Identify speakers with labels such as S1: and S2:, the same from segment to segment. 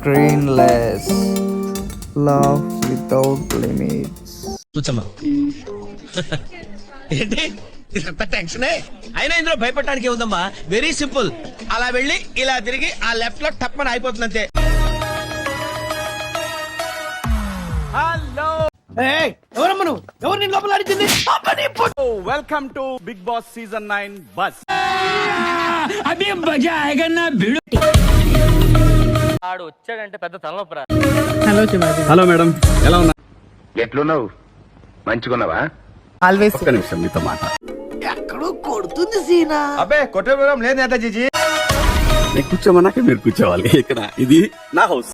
S1: Screenless. Love without limits.
S2: కూర్చోమ్మా. ఏంటి ఇదంతా టెన్షనే? అయినా ఇందులో భయపడటానికి ఏముందమ్మా, వెరీ సింపుల్. అలా వెళ్ళి ఇలా తిరిగి ఆ లెఫ్ట్ లో టప్ అని అయిపోతుంది అంతే.
S3: హలో,
S2: ఎవరమ్మా నువ్వు? ఎవరు నీ లోపల అడిగింది?
S3: Welcome to Bigg Boss season 9 బస్.
S4: ఆడు వచ్చాడంటే పెద్ద తలనొప్పరా.
S3: హలో మేడం, ఎలా ఉన్నా?
S5: ఎట్లున్నావు? మంచిగున్నావా?
S1: Always.
S3: ఒక్క నిమిషం మీతో మాట.
S5: అబ్బే కొట్టే లేదు నేత జీజీ.
S3: నేను కూర్చోమన్నాక మీరు కూర్చోవాలి. ఇక్కడ ఇది నా హౌస్.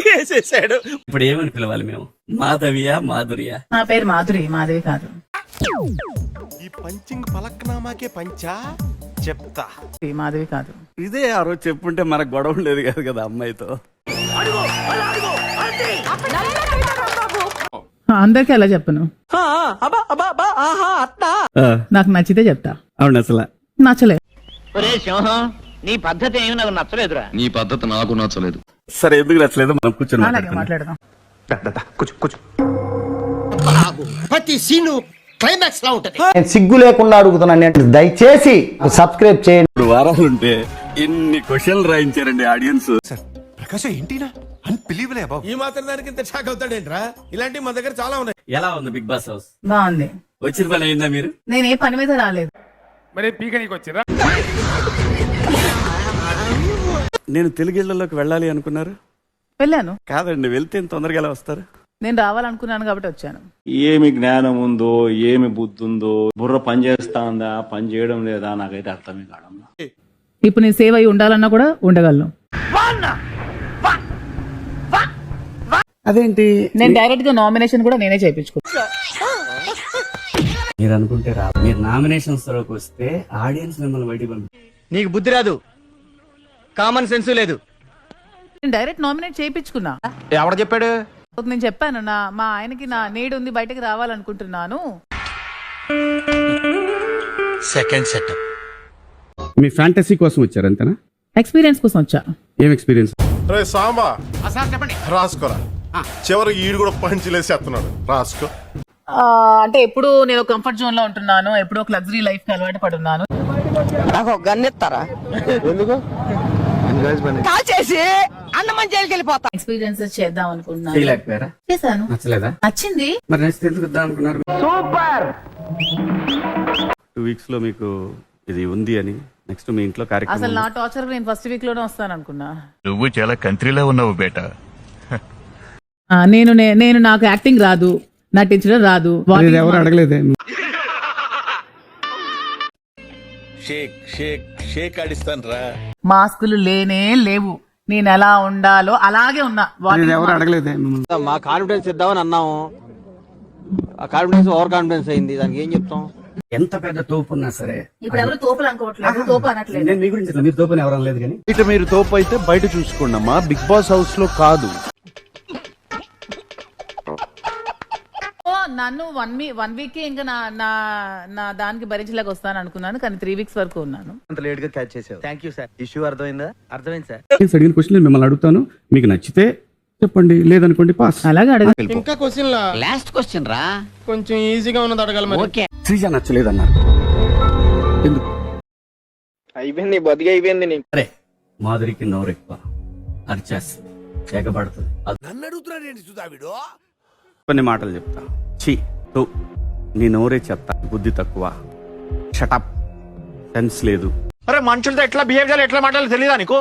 S3: వేసేసాడు. ఇప్పుడు ఏమని పిలవాలి మేము? మాధవియా, మాధురియా?
S6: నా పేరు మాధురి, మాధవి కాదు.
S7: ఈ పంచింగ్ పలక్నామాకే పంచా చెప్తా.
S6: మాధవి కాదు.
S3: ఇదే ఆ రోజు చెప్పుంటే మనకు గొడవ ఉండేది కాదు కదా అమ్మాయితో.
S6: అందరికి ఎలా చెప్పను, నాకు నచ్చితే చెప్తా.
S3: అవును, అసలు
S6: నచ్చలే.
S4: ఒరే సింహం, నీ పద్ధతి ఏమి నాకు నచ్చలేదురా.
S5: నీ పద్ధతి నాకు నచ్చలేదు.
S3: సరే, ఎందుకు నచ్చలేదు మనం కూర్చొని
S6: అలాగే మాట్లాడదాం.
S2: ప్రతి సీను క్లైమాక్స్ లా ఉంటది.
S1: నేను సిగ్గు లేకుండా అడుగుతున్నాను, దయచేసి సబ్స్క్రైబ్ చేయండి.
S3: 3 వారాలు ఉంటే ఎన్ని క్వశ్చన్లు రాయించారండి ఆడియన్స్.
S7: ప్రకాశం ఏంటినా అన్బిలీవబుల్ బాబు.
S2: ఈ మాత్రం దానికి ఇంత షాక్ అవుతాడేంట్రా? ఇలాంటివి మా దగ్గర చాలా ఉన్నాయి.
S3: ఎలా ఉంది బిగ్ బాస్ హౌస్?
S6: బాగుంది.
S3: వచ్చిన పని అయిందా మీరు?
S6: నేను ఏ పని మీద రాలేదు.
S3: నేను తెలుగిళ్లలోకి వెళ్ళాలి అనుకున్నారు?
S6: వెళ్ళాను.
S3: కాదండి, వెళ్తే తొందరగా ఎలా వస్తారు?
S6: నేను రావాలనుకున్నాను కాబట్టి వచ్చాను.
S8: ఏమి జ్ఞానం ఉందో, ఏమి బుద్ధి ఉందో, బుర్ర పని చేస్తా ఉందా, పని చేయడం లేదా, నాకైతే అర్థమే కావడం.
S6: ఇప్పుడు నేను సేవ్ అయి ఉండాలన్నా కూడా ఉండగలను.
S3: అదేంటి?
S6: నేను డైరెక్ట్ గా నామినేషన్ కూడా నేనే చేయించుకున్నాను.
S3: మీరు అనుకుంటే రా, మీరు నామినేషన్స్ లోకి వస్తే ఆడియన్స్ మిమ్మల్ని బయటికి పంపి.
S2: నీకు బుద్ధి రాదు, కామన్ సెన్స్ లేదు.
S6: నేను డైరెక్ట్ నామినేట్ చేయించుకున్నా.
S5: ఎవడ చెప్పాడు?
S6: నేను చెప్పాను, మా ఆయనకి నా నీడ్ ఉంది, బయటకు రావాలనుకుంటున్నాను.
S2: Second setup.
S3: మీ ఫ్యాంటసీ కోసం వచ్చారు అంతేనా?
S6: ఎక్స్పీరియన్స్ కోసం వచ్చా.
S3: ఏం ఎక్స్పీరియన్స్?
S7: రే సాంబా, రాసుకోరా. చివరి ఈడు కూడా పంచిలేసేస్తున్నాడు, రాసుకో.
S6: అంటే ఎప్పుడు నేను కంఫర్ట్ జోన్ లో ఉంటున్నాను, ఎప్పుడు ఒక లగ్జరీ లైఫ్ కి అలవాటు పడున్నాను.
S4: నాకు ఒక గన్ ఇస్తారా?
S7: ఎందుకు?
S4: కాల్ చేసి అన్నమని జైలుకి వెళ్ళిపోతా.
S6: ఎక్స్పీరియన్సెస్ చేద్దాం అనుకుంటున్నాను.
S3: చేయలేకపోయారా?
S6: చేశాను.
S3: నచ్చలేదా?
S6: నచ్చింది.
S3: మరి నెక్స్ట్ ఎందుకు వద్దాం అనుకున్నారు?
S4: సూపర్.
S3: 2 వీక్స్ లో మీకు ఇది ఉంది అని నెక్స్ట్ మీ ఇంట్లో
S6: అసలు
S3: కార్యక్రమం.
S6: నా టార్చర్ నేను ఫస్ట్ వీక్ లోనే వస్తాను అనుకున్నా.
S9: నువ్వు చాలా కంట్రీలో ఉన్నావు బేటా.
S6: నేను నాకు యాక్టింగ్ రాదు, నటించడం రాదు.
S3: ఎవరు అడగలేదే?
S9: షేక్ ఆడిస్తాను రా.
S6: మాస్కులు లేనే లేవు. నేను ఎలా ఉండాలో అలాగే ఉన్నా.
S3: ఎవరు అడగలేదే?
S4: మా కాన్ఫిడెన్స్ ఇద్దామని అన్నాము, ఆ కాన్ఫిడెన్స్ ఓవర్ కాన్ఫిడెన్స్ అయింది. దానికి ఏం చెప్తాం?
S3: ఎంత పెద్ద తోపు ఉన్నా సరే.
S6: ఇప్పుడు ఎవరు తోపులు అనుకోవట్లేదు, తోపు అనట్లేదు.
S3: నేను మీ గురించి మీరు తోపని ఎవరు అనలేదు కానీ.
S7: ఇటు మీరు తోపు అయితే బయట చూసుకోండి అమ్మా, బిగ్ బాస్ హౌస్ లో కాదు.
S6: నన్ను 1 వీక్ ఇంకా నా దానికి భరించలేక వస్తాను అనుకున్నాను, కానీ 3 వీక్స్ వరకు ఉన్నాను.
S5: అంత లేట్ గా క్యాచ్ చేసావు. Thank you sir. ఇష్యూ అర్థమైందా? అర్థమైంది సార్.
S3: అడిగిన క్వశ్చన్ మిమ్మల్ని అడుగుతాను, మీకు నచ్చితే చెప్పండి, లేదనుకోండి పాస్.
S6: అలాగే అడగ.
S2: ఇంకా క్వశ్చన్ లా
S4: లాస్ట్ క్వశ్చన్ రా,
S2: కొంచెం ఈజీగా ఉన్నది అడగాలి మరి.
S4: ఓకే.
S3: శ్రీజ నచ్చలేదన్నారు ఎందుకు?
S4: అయిపోయింది, బతికి అయిపోయింది నీకు.
S3: అరే, మాధురికి నోరెక్కువ, అరిచేస్ ఎగబడుతుంది.
S2: నన్ను అడుగుతున్నాడు చూదావిడు.
S3: కొన్ని మాటలు చెప్తా. నీ నోరే చెత్త, బుద్ధి తక్కువ, షటప్, సెన్స్ లేదు.
S9: అరే, మనుషులతో ఎట్లా బిహేవ్ చేయాలి, ఎట్లా మాట్లాడాలి తెలియదా నీకు?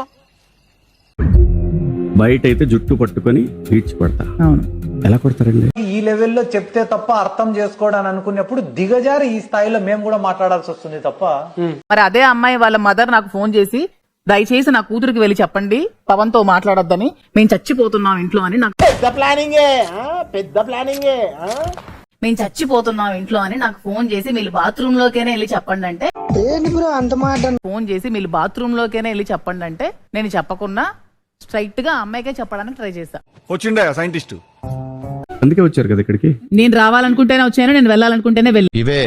S3: బయట అయితే జుట్టు పట్టుకొని ఈడ్చి పడతా.
S6: అవును.
S3: ఎలా కొడతారండి?
S1: ఈ లెవెల్లో చెప్తే తప్ప అర్థం చేసుకోవడానికి అనుకున్నప్పుడు దిగజారి ఈ స్థాయిలో మేము కూడా మాట్లాడాల్సి వస్తుంది తప్ప.
S6: మరి అదే అమ్మాయి వాళ్ళ మదర్ నాకు ఫోన్ చేసి, దయచేసి నా కూతురికి వెళ్ళి చెప్పండి పవన్ తో మాట్లాడొద్దని, మేము చచ్చిపోతున్నాం ఇంట్లో అని. నాకు
S2: పెద్ద ప్లానింగే, పెద్ద ప్లానింగే.
S6: మేము చచ్చిపోతున్నాం ఇంట్లో అని నాకు ఫోన్ చేసి, మీరు బాత్రూమ్ లోకేనే వెళ్ళి చెప్పండి అంటే, ఫోన్ చేసి మీరు బాత్రూమ్ లోకేనే వెళ్ళి చెప్పండి అంటే, నేను చెప్పకుండా స్ట్రైట్ గా అమ్మాయికే చెప్పడానికి ట్రై చేశా.
S7: వచ్చిండే సైంటిస్ట్.
S3: అందుకే వచ్చారు కదా ఇక్కడికి.
S6: నేను రావాలనుకుంటేనే వచ్చాను, నేను వెళ్ళాలనుకుంటేనే వెళ్ళి.
S5: ఇవే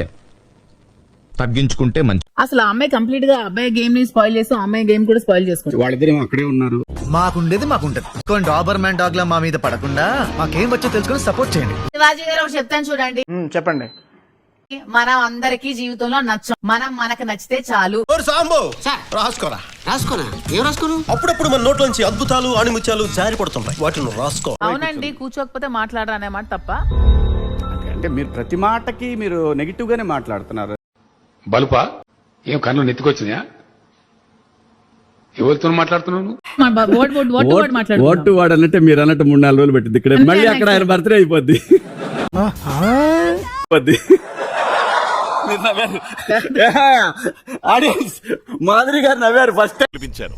S9: తగ్గించుకుంటే మంచి.
S6: అసలు ఆ అమ్మాయి కంప్లీట్ గా అబ్బాయి గేమ్ ని స్పాయిల్ చేసి ఆ అమ్మాయి గేమ్ కూడా స్పాయిల్ చేసుకుంటారు.
S3: వాళ్ళిద్దరేమో అక్కడే ఉన్నారు.
S5: మాకుండేది మాకుంటది. డాబర్ మ్యాన్ డాగ్ లా మా మీద పడకుండా మాకేం వచ్చో తెలుసుకొని సపోర్ట్ చేయండి.
S6: శివాజీ గారు ఒకటి చెప్తాను చూడండి.
S7: చెప్పండి.
S6: మనం అందరికీ జీవితంలో నచ్చం, మనం మనకు నచ్చితే చాలు.
S2: సాంబో రాసుకోరా.
S4: ఏం రాసుకోను?
S2: అప్పుడప్పుడు మన నోట్లోంచి అద్భుతాలు ఆణిముత్యాలు జారి పడుతుంటాయి, వాటిని రాసుకో.
S6: అవునండి, కూర్చోకపోతే మాట్లాడరా అనే మాట తప్ప.
S3: అంటే మీరు ప్రతి మాటకి మీరు నెగిటివ్ గానే మాట్లాడుతున్నారు.
S9: బలుపా ఏం కన్ను నెత్తికొచ్చినాయా? ఎవరితో మాట్లాడుతున్నావు?
S3: ఓటు వాడు అన్నట్టే మీరు అన్నట్టు 3-4 రోజులు పెట్టింది ఇక్కడ. మళ్ళీ అక్కడ ఆయన బర్త్డే అయిపోద్ది. ఆడియన్స్ మాధురి గారు నవ్వారు ఫస్ట్
S9: పిలిపించారు.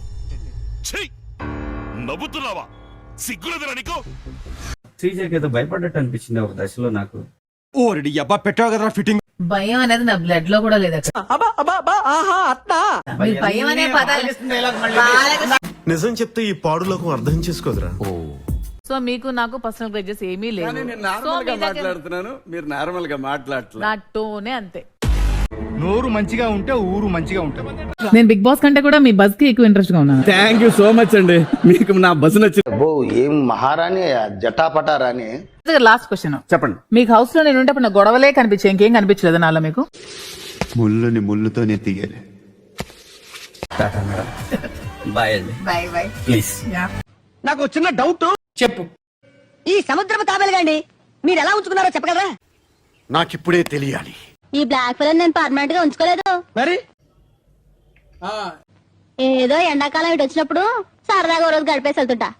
S9: నవ్వుతున్నావా? సిగ్గులేదురా నీకు?
S3: శ్రీజకి ఏదో భయపడ్డట్టు అనిపించింది ఒక దశలో నాకు.
S2: ఓరెడి అబ్బా పెట్టావు కదరా ఫిట్టింగ్.
S6: భయం అనేది నా బ్లడ్ లో కూడా లేదు అక్కడ. మీరు భయం అనే పదాలు
S9: నిజం చెప్తే ఈ పాడులోకం అర్థం చేసుకోదురా.
S6: సో మీకు నాకు పర్సనల్ గ్రడ్జెస్ ఏమీ లేదు.
S3: నేను నార్మల్ గా మాట్లాడుతున్నాను, మీరు నార్మల్ గా మాట్లాడట్లేదు.
S6: నా టోనే అంతే.
S7: నోరు మంచిగా ఉంటే ఊరు మంచిగా ఉంటుంది.
S6: నేను బిగ్ బాస్ కంటే కూడా మీ బజ్ కి ఎక్కువ ఇంట్రెస్ట్ గా ఉన్నాను.
S3: థ్యాంక్ యూ సో మచ్ అండి, మీకు నా బస్ నచ్చింది.
S5: ఏం మహారాణి జటాపటారాని.
S6: లాస్ట్ క్వశ్చన్
S3: చెప్పండి.
S6: మీకు హౌస్ లో నేను ఉంటే నా గొడవలే కనిపించాయి, ఇంకేం కనిపించలేదు నాలో మీకు?
S7: ముళ్ళుని ముళ్ళుతోనే తీయాలి.
S3: బాయ్ అండి.
S6: By by.
S3: ప్లీజ్.
S2: నాకు చిన్న డౌట్.
S6: చెప్పు.
S10: ఈ సముద్రపు తాబేలుగాండి మీరు ఎలా ఉంచుకున్నారో చెప్పగలరా?
S9: నాకిప్పుడే తెలియాలి.
S10: ఈ బ్లాక్ ఫిల్ నేను పర్మనెంట్ గా ఉంచుకోలేదు.
S2: మరి
S10: ఏదో ఎండాకాలం ఇటు వచ్చినప్పుడు సరదాగా ఓ రోజు గడిపేసి వెళ్తుంటా.